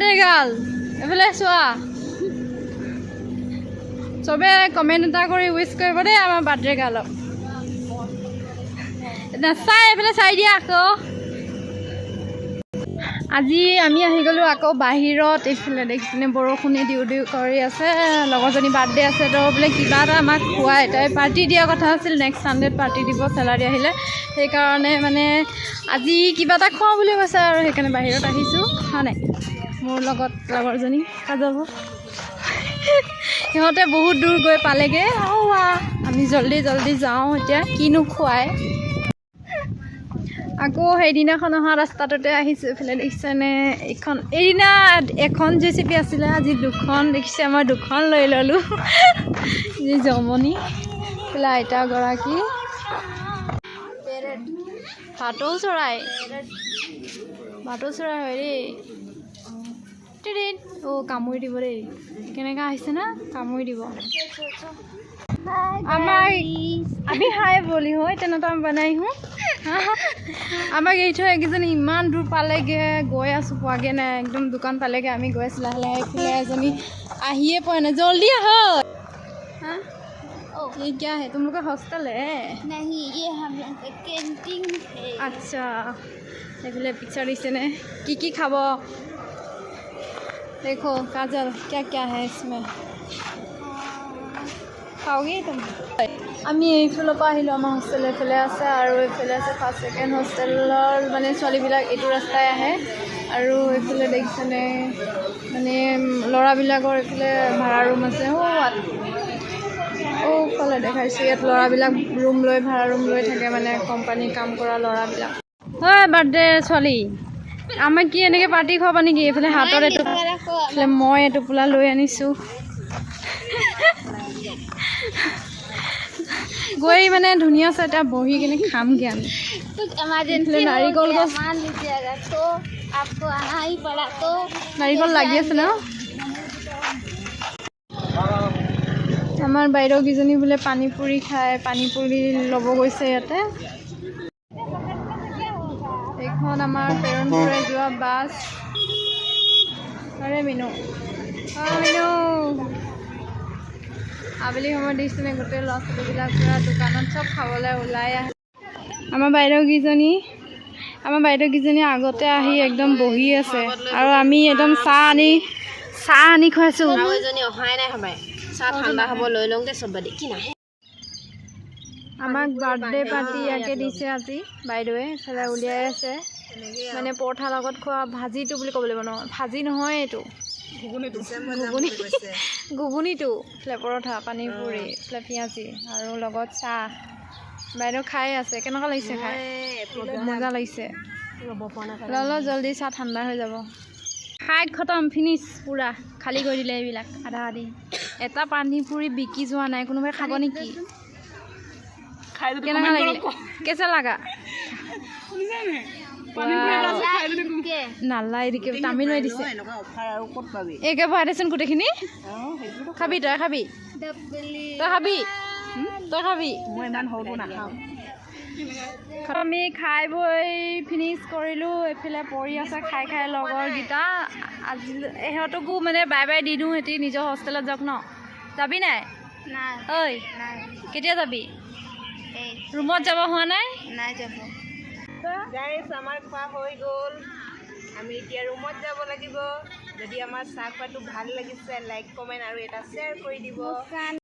birthday girl এফালে চোৱা চবে কমেণ্ট এটা কৰি উইচ কৰিব দেই আমাৰ বাৰ্থডে গাৰ্লক নাচাই এফালে চাই দিয়া আকৌ আজি আমি আহি গ'লোঁ আকৌ বাহিৰত এইফালে দেখিছেনে বৰষুণে দিও দিও কৰি আছে লগৰজনী বাৰ্থডে আছে তো বোলে কিবা এটা আমাক খুৱাই তাই পাৰ্টি দিয়া কথা আছিল নেক্সট ছানডেত পাৰ্টি দিব চেলাৰী আহিলে সেইকাৰণে মানে আজি কিবা এটা খুৱাওঁ বুলি কৈছে আৰু সেইকাৰণে বাহিৰত আহিছোঁ হয় নাই মোৰ লগত লগৰজনী যাব সিহঁতে বহুত দূৰ গৈ পালেগৈ আমি জল্দি জল্দি যাওঁ এতিয়া কিনো খুৱাই আকৌ সেইদিনাখন অহা ৰাস্তাটোতে আহিছোঁ এইফালে দেখিছেনে এইখন এইদিনা এখন জেচিপি আছিলে আজি দুখন দেখিছে আমাৰ দুখন লৈ ল'লোঁ যি জমনি এইফালে আইতাগৰাকী ভাটৌ চৰাই হয় দেই কামুৰি দিব দেই কেনেকৈ আহিছে না কামুৰি দিব আমি হাই বলি হয় তেনেকুৱা বনাই হওঁ আমাক এৰি থৈ এইকেইজনী ইমান দূৰ পালেগৈ গৈ আছোঁ পোৱাগৈ নাই একদম দোকান পালেগৈ আমি গৈ আছোঁ লাহে লাহে এইফালে এজনী আহিয়ে পোৱা নাই জল্দি আহ ये क्या है तुम लोग का हॉस्टल है नहीं ये हम लोग का कैंटीन है अच्छा এইফালে पिक्चर दिसे ने की खाब देखो काजल क्या क्या है इसमें खाओगे तुम আমি এইফালৰ পৰা আহিলোঁ আমাৰ হোষ্টেল এইফালে আছে আৰু এইফালে আছে ফাৰ্ষ্ট ছেকেণ্ড হোষ্টেলৰ মানে ছোৱালীবিলাক এইটো ৰাস্তাই আহে আৰু এইফালে দেখিছেনে মানে ল'ৰাবিলাকৰ এইফালে ভাড়া ৰুম আছে ফালে দেখাইছোঁ ইয়াত ল'ৰাবিলাক ৰুম লৈ ভাড়া ৰুম লৈ থাকে মানে কোম্পানী কাম কৰা ল'ৰাবিলাক হয় বাৰ্থডে ছোৱালী আমাক কি এনেকৈ পাৰ্টি খুৱাবা নেকি এইফালে হাতত এইটো এইফালে মই এইটো পোলা লৈ আনিছোঁ গৈ মানে ধুনীয়া আছে এতিয়া বহি কিনে খামগৈ আমি নাৰিকল গছ নাৰিকল লাগি আছে ন আমাৰ বাইদেউকেইজনী বোলে পানী পুৰি খায় পানী পুৰি ল'ব গৈছে ইয়াতে এইখন আমাৰ পেৰনপুৰে যোৱা বাছ আৰে মিনু আবেলি সময়ত দেখিছেনে গোটেই ল'ৰা ছোৱালীবিলাক পুৰা দোকানত চব খাবলৈ ওলাই আহে আমাৰ বাইদেউকেইজনী আগতে আহি একদম বহি আছে আৰু আমি একদম চাহ আনি খুৱাইছোঁ অহাই নাই সবাই চাহ ঠাণ্ডা হ'ব লৈ লওঁগে চব দেখি নাহে আমাক বাৰ্থডে পাৰ্টি ইয়াকে দিছে আজি বাইদেৱে এইফালে উলিয়াই আছে মানে পৰঠাৰ লগত খোৱা ভাজিটো বুলি ক'ব লাগিব নহয় ভাজি নহয় এইটো ঘুগুনিটো এইফালে পৰঠা পানী পুৰি এইফালে পিঁয়াজি আৰু লগত চাহ বাইদেউ খাই আছে কেনেকুৱা লাগিছে খাই মজা লাগিছে ল'ল জল্দি চাহ ঠাণ্ডা হৈ যাব খাই খতম ফিনিছ পূৰা খালী কৰি দিলে এইবিলাক আধা আধি এটা পানী পুৰি বিকি যোৱা নাই কোনোবাই খাব নেকি কেনেকুৱা লাগিলে কেঁচা লাগা নালা এদিকে তামিল হৈ দিছে একে ভৰাই দেচোন গোটেইখিনি খাবি তই খাবি মই ইমান সৰুটো নাখাওঁ আমি খাই বৈ ফিনিছ কৰিলোঁ এইফালে পৰি আছে খাই লগৰকেইটা আজি ইহঁতকো মানে বাই বাই দি দিওঁ সিহঁতি নিজৰ হোষ্টেলত যাওক ন যাবি নাই ঐ কেতিয়া যাবি ৰুমত যাব হোৱা নাই যাব গাইছ আমাৰ খোৱা হৈ গ'ল আমি এতিয়া ৰুমত যাব লাগিব যদি আমাৰ চাহ খোৱাটো ভাল লাগিছে লাইক কমেণ্ট আৰু এটা শ্বেয়াৰ কৰি দিব